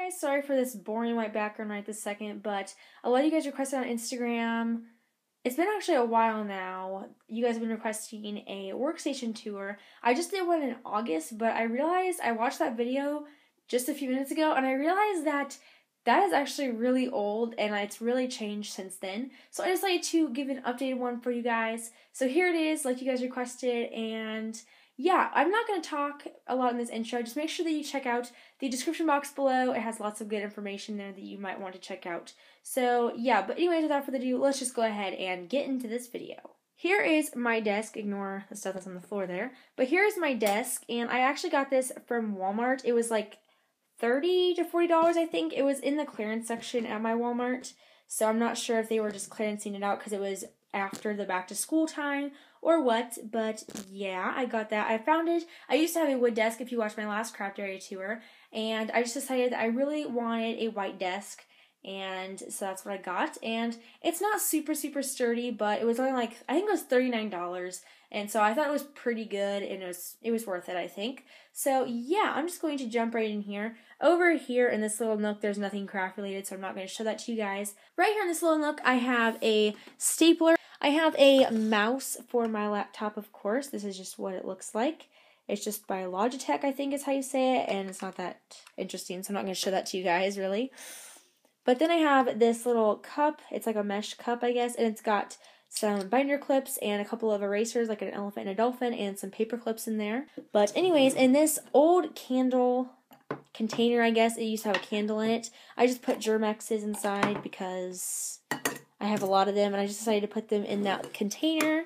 Guys, sorry for this boring white background right this second, but a lot of you guys requested on Instagram. It's been actually a while now. You guys have been requesting a workstation tour. I just did one in August, but I realized I watched that video just a few minutes ago, and I realized that that is actually really old, and it's really changed since then. So I decided to give an updated one for you guys. So here it is, like you guys requested, and yeah, I'm not going to talk a lot in this intro. Just make sure that you check out the description box below. It has lots of good information there that you might want to check out. So yeah, but anyways, without further ado, let's just go ahead and get into this video. Here is my desk. Ignore the stuff that's on the floor there. But here is my desk, and I actually got this from Walmart. It was like $30 to $40, I think. It was in the clearance section at my Walmart. So I'm not sure if they were just clearancing it out because it was after the back to school time or what, but yeah, I got that. I found it. I used to have a wood desk if you watched my last craft area tour, and I just decided that I really wanted a white desk, and so that's what I got. And it's not super sturdy, but it was only like, I think it was $39, and so I thought it was pretty good, and it was worth it, I think. So yeah, I'm just going to jump right in here. Over here in this little nook, there's nothing craft related, so I'm not going to show that to you guys. Right here in this little nook, I have a stapler. I have a mouse for my laptop, of course. This is just what it looks like. It's just by Logitech, I think is how you say it, and it's not that interesting, so I'm not going to show that to you guys, really. But then I have this little cup. It's like a mesh cup, I guess, and it's got some binder clips and a couple of erasers, like an elephant and a dolphin, and some paper clips in there. But anyways, in this old candle container, I guess, it used to have a candle in it. I just put Germexes inside because I have a lot of them, and I just decided to put them in that container.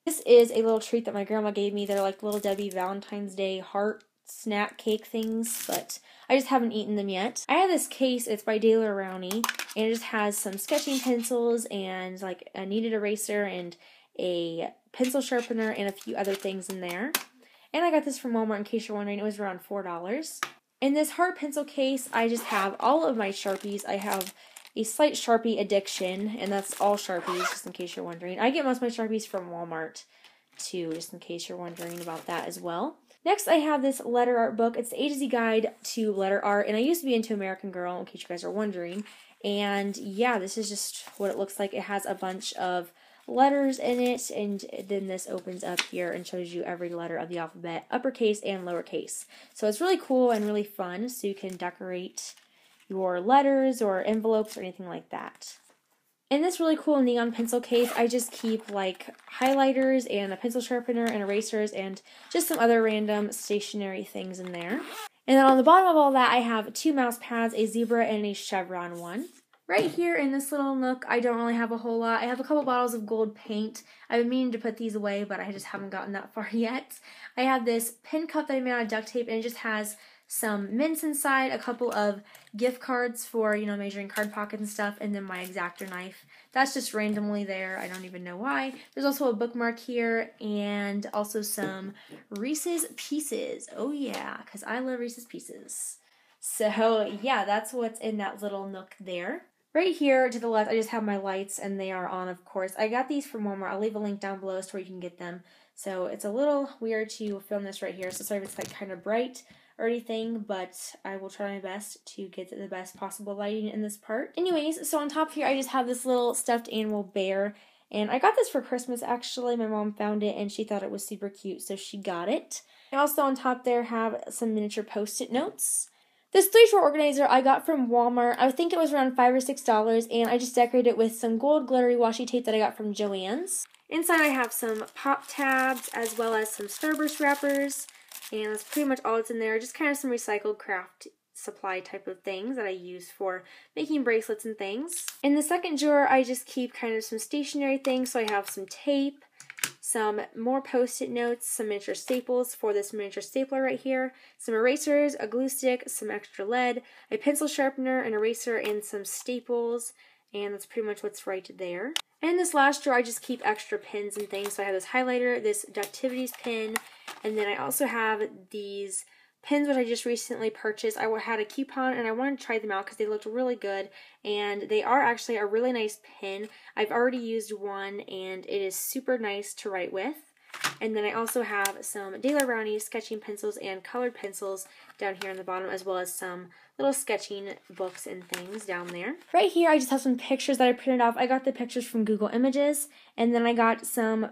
This is a little treat that my grandma gave me. They're like Little Debbie Valentine's Day heart snack cake things, but I just haven't eaten them yet. I have this case. It's by Daler Rowney, and it just has some sketching pencils and like a kneaded eraser and a pencil sharpener and a few other things in there. And I got this from Walmart, in case you're wondering. It was around $4. In this heart pencil case, I just have all of my Sharpies. I have a slight Sharpie addiction, and that's all Sharpies, just in case you're wondering. I get most of my Sharpies from Walmart, too, just in case you're wondering about that as well. Next, I have this letter art book. It's the A to Z Guide to Letter Art, and I used to be into American Girl, in case you guys are wondering. And yeah, this is just what it looks like. It has a bunch of letters in it, and then this opens up here and shows you every letter of the alphabet, uppercase and lowercase. So it's really cool and really fun, so you can decorate your letters or envelopes or anything like that. In this really cool neon pencil case, I just keep like highlighters and a pencil sharpener and erasers and just some other random stationery things in there. And then on the bottom of all that, I have 2 mouse pads, a zebra and a chevron one. Right here in this little nook, I don't really have a whole lot. I have a couple bottles of gold paint. I've been meaning to put these away, but I just haven't gotten that far yet. I have this pin cup that I made out of duct tape, and it just has some mints inside, a couple of gift cards for, you know, measuring card pockets and stuff, and then my X-Acto knife. That's just randomly there. I don't even know why. There's also a bookmark here, and also some Reese's Pieces. Oh yeah, because I love Reese's Pieces. So yeah, that's what's in that little nook there. Right here to the left, I just have my lights, and they are on, of course. I got these from Walmart. I'll leave a link down below as to where you can get them. So it's a little weird to film this right here, so sorry if it's like kind of bright or anything, but I will try my best to get the best possible lighting in this part. Anyways, so on top here, I just have this little stuffed animal bear, and I got this for Christmas, actually. My mom found it, and she thought it was super cute, so she got it. I also on top there have some miniature post-it notes. This 3-drawer organizer I got from Walmart. I think it was around $5 or $6, and I just decorated it with some gold glittery washi tape that I got from Joann's. Inside I have some pop tabs, as well as some Starburst wrappers, and that's pretty much all that's in there. Just kind of some recycled craft supply type of things that I use for making bracelets and things. In the second drawer, I just keep kind of some stationery things, so I have some tape, some more post-it notes, some miniature staples for this miniature stapler right here, some erasers, a glue stick, some extra lead, a pencil sharpener, an eraser, and some staples, and that's pretty much what's right there. And in this last drawer, I just keep extra pins and things. So I have this highlighter, this Ductivities pin, and then I also have these pins which I just recently purchased. I had a coupon and I wanted to try them out because they looked really good, and they are actually a really nice pin. I've already used one, and it is super nice to write with. And then I also have some Daler Rowney sketching pencils and colored pencils down here on the bottom, as well as some little sketching books and things down there. Right here, I just have some pictures that I printed off. I got the pictures from Google Images, and then I got some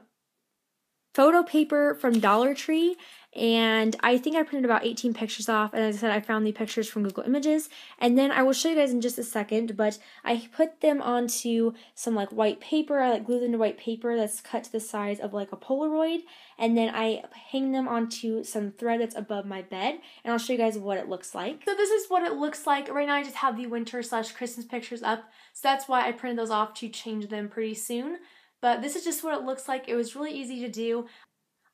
photo paper from Dollar Tree, and I think I printed about 18 pictures off, and as I said, I found the pictures from Google Images, and then I will show you guys in just a second, but I put them onto some like white paper. I like glued them to white paper that's cut to the size of like a Polaroid, and then I hang them onto some thread that's above my bed, and I'll show you guys what it looks like. So this is what it looks like. Right now I just have the winter/Christmas pictures up, so that's why I printed those off to change them pretty soon. But this is just what it looks like. It was really easy to do.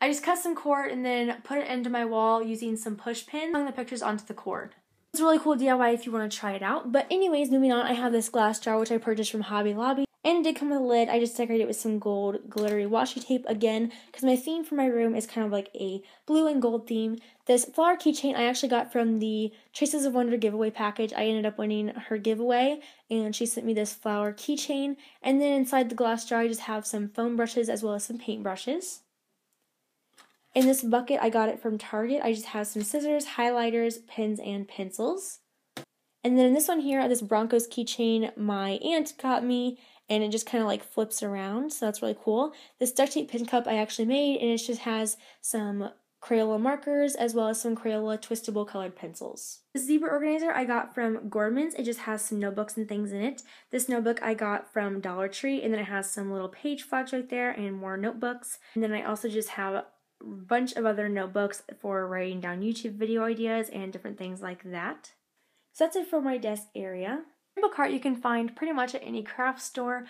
I just cut some cord and then put it into my wall using some push pins, hung the pictures onto the cord. It's a really cool DIY if you want to try it out. But anyways, moving on, I have this glass jar which I purchased from Hobby Lobby. And it did come with a lid. I just decorated it with some gold glittery washi tape again, because my theme for my room is kind of like a blue and gold theme. This flower keychain I actually got from the Traces of Wonder giveaway package. I ended up winning her giveaway, and she sent me this flower keychain. And then inside the glass jar I just have some foam brushes as well as some paint brushes. In this bucket I got it from Target. I just have some scissors, highlighters, pens, and pencils. And then in this one here, this Broncos keychain my aunt got me, and it just kind of like flips around, so that's really cool. This duct tape pin cup I actually made, and it just has some Crayola markers as well as some Crayola twistable colored pencils. This zebra organizer I got from Gorman's. It just has some notebooks and things in it. This notebook I got from Dollar Tree, and then it has some little page flags right there and more notebooks. And then I also just have a bunch of other notebooks for writing down YouTube video ideas and different things like that. So that's it for my desk area. Book cart you can find pretty much at any craft store,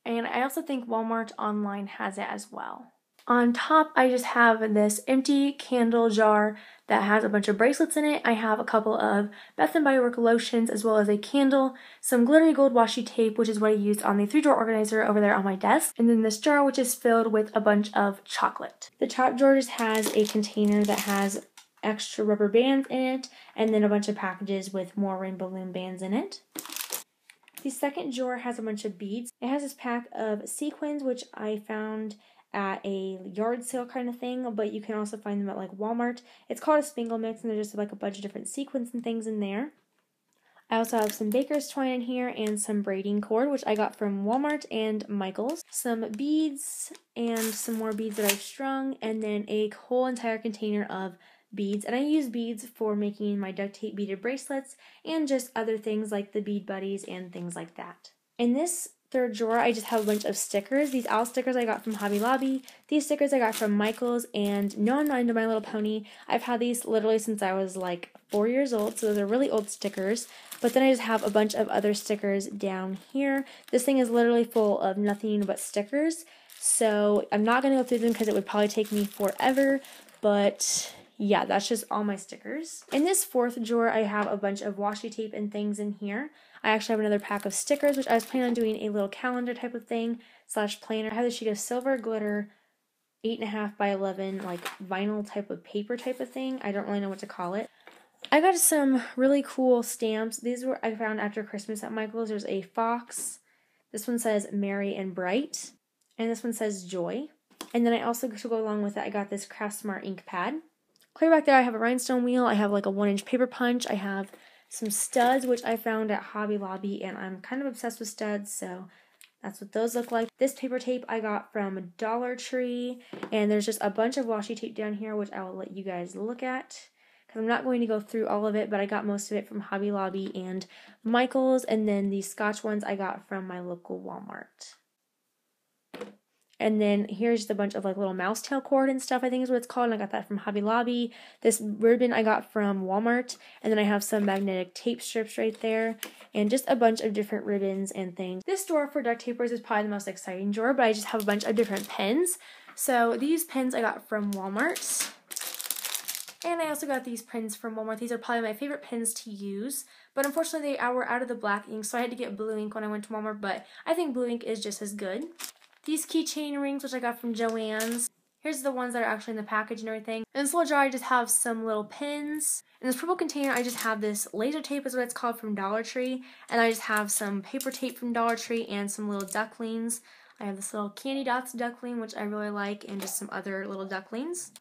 and I also think Walmart online has it as well. On top, I just have this empty candle jar that has a bunch of bracelets in it. I have a couple of Bath & Body Works lotions as well as a candle, some glittery gold washi tape, which is what I used on the 3-drawer organizer over there on my desk, and then this jar which is filled with a bunch of chocolate. The top drawer just has a container that has extra rubber bands in it, and then a bunch of packages with more rainbow balloon bands in it. The second drawer has a bunch of beads. It has this pack of sequins, which I found at a yard sale kind of thing, but you can also find them at like Walmart. It's called a spangle mix, and there's just like a bunch of different sequins and things in there. I also have some baker's twine in here and some braiding cord, which I got from Walmart and Michael's. Some beads and some more beads that I've strung, and then a whole entire container of beads. And I use beads for making my duct tape beaded bracelets and just other things like the bead buddies and things like that. In this third drawer, I just have a bunch of stickers. These owl stickers I got from Hobby Lobby. These stickers I got from Michael's, and no, I'm not into My Little Pony. I've had these literally since I was like 4 years old, so those are really old stickers. But then I just have a bunch of other stickers down here. This thing is literally full of nothing but stickers, so I'm not going to go through them because it would probably take me forever, but yeah, that's just all my stickers. In this fourth drawer, I have a bunch of washi tape and things in here. I actually have another pack of stickers, which I was planning on doing a little calendar type of thing / planner. I have this sheet of silver glitter 8.5 by 11 like vinyl type of paper type of thing. I don't really know what to call it. I got some really cool stamps. These were I found after Christmas at Michael's. There's a fox. This one says Merry and Bright, and this one says Joy. And then I also, to go along with it, I got this Craft Smart ink pad. Clear back there, I have a rhinestone wheel. I have like a 1-inch paper punch. I have some studs, which I found at Hobby Lobby, and I'm kind of obsessed with studs, so that's what those look like. This paper tape I got from Dollar Tree, and there's just a bunch of washi tape down here, which I will let you guys look at, because I'm not going to go through all of it, but I got most of it from Hobby Lobby and Michael's, and then the Scotch ones I got from my local Walmart. And then here's just a bunch of like little mouse tail cord and stuff, I think is what it's called, and I got that from Hobby Lobby. This ribbon I got from Walmart, and then I have some magnetic tape strips right there, and just a bunch of different ribbons and things. This drawer for duct tapers is probably the most exciting drawer, but I just have a bunch of different pens. So these pens I got from Walmart, and I also got these pens from Walmart. These are probably my favorite pens to use, but unfortunately they were out of the black ink, so I had to get blue ink when I went to Walmart, but I think blue ink is just as good. These keychain rings, which I got from Joann's. Here's the ones that are actually in the package and everything. In this little jar, I just have some little pins. In this purple container, I just have this laser tape, is what it's called, from Dollar Tree. And I just have some paper tape from Dollar Tree and some little ducklings. I have this little Candy Dots duckling, which I really like, and just some other little ducklings.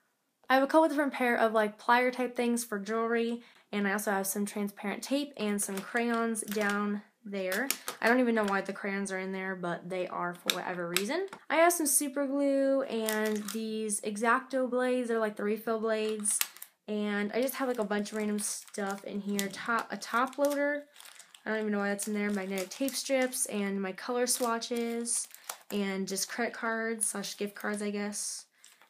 I have a couple different pair of like plier type things for jewelry. And I also have some transparent tape and some crayons down there. I don't even know why the crayons are in there, but they are for whatever reason. I have some super glue and these X-Acto blades. They're like the refill blades. And I just have like a bunch of random stuff in here. A top loader. I don't even know why that's in there. Magnetic tape strips and my color swatches and just credit cards / gift cards, I guess.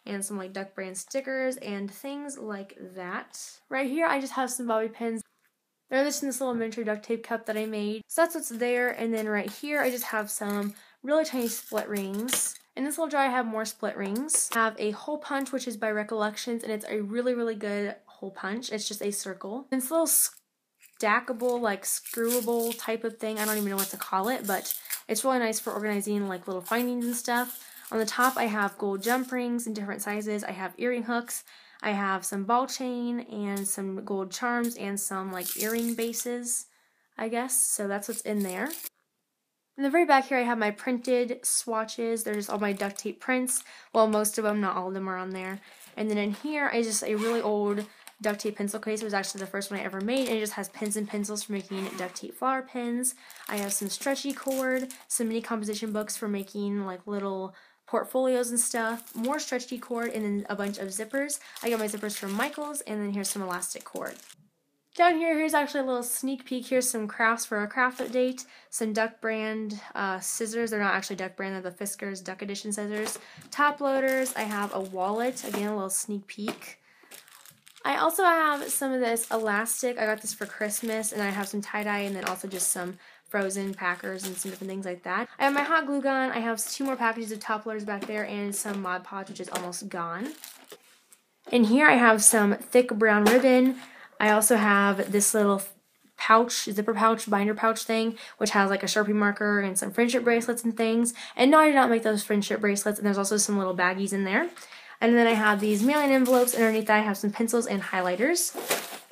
And some like Duck brand stickers and things like that. Right here I just have some bobby pins. They're just in this little miniature duct tape cup that I made. So that's what's there. And then right here I just have some really tiny split rings. In this little jar I have more split rings. I have a hole punch, which is by Recollections, and it's a really, really good hole punch. It's just a circle. And it's a little stackable, like screwable type of thing. I don't even know what to call it, but it's really nice for organizing like little findings and stuff. On the top I have gold jump rings in different sizes. I have earring hooks. I have some ball chain and some gold charms and some like earring bases, I guess. So that's what's in there. In the very back here I have my printed swatches. They're just all my duct tape prints. Well, most of them, not all of them, are on there. And then in here I just a really old duct tape pencil case. It was actually the first one I ever made, and it just has pins and pencils for making duct tape flower pins. I have some stretchy cord, some mini composition books for making like little portfolios and stuff, more stretchy cord, and then a bunch of zippers. I got my zippers from Michael's, and then here's some elastic cord. Down here, here's actually a little sneak peek. Here's some crafts for a craft update. Some Duck brand scissors. They're not actually Duck brand, they're the Fiskars Duck Edition scissors. Top loaders. I have a wallet. Again, a little sneak peek. I also have some of this elastic. I got this for Christmas, and I have some tie-dye, and then also just some frozen packers and some different things like that. I have my hot glue gun. I have 2 more packages of top loaders back there and some Mod Podge, which is almost gone. In here I have some thick brown ribbon. I also have this little pouch, zipper pouch, binder pouch thing, which has like a Sharpie marker and some friendship bracelets and things. And no, I did not make those friendship bracelets, and there's also some little baggies in there. And then I have these mailing envelopes, and underneath that I have some pencils and highlighters.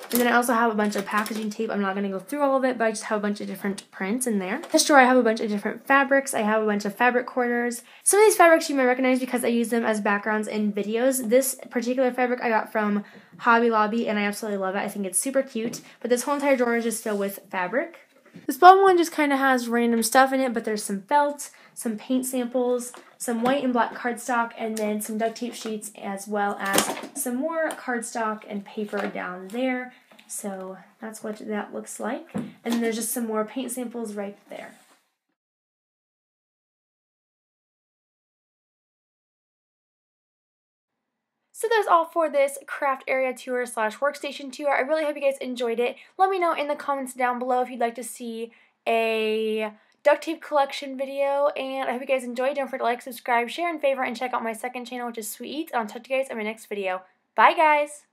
And then I also have a bunch of packaging tape. I'm not going to go through all of it, but I just have a bunch of different prints in there. In this drawer I have a bunch of different fabrics. I have a bunch of fabric quarters. Some of these fabrics you might recognize because I use them as backgrounds in videos. This particular fabric I got from Hobby Lobby, and I absolutely love it. I think it's super cute. But this whole entire drawer is just filled with fabric. This bottom one just kind of has random stuff in it, but there's some felt, some paint samples, some white and black cardstock, and then some duct tape sheets, as well as some more cardstock and paper down there. So that's what that looks like. And then there's just some more paint samples right there. So that's all for this craft area tour / workstation tour. I really hope you guys enjoyed it. Let me know in the comments down below if you'd like to see a duct tape collection video, and I hope you guys enjoyed. Don't forget to like, subscribe, share, and favorite, and check out my second channel, which is Sweet Eats. And I'll talk to you guys in my next video. Bye, guys!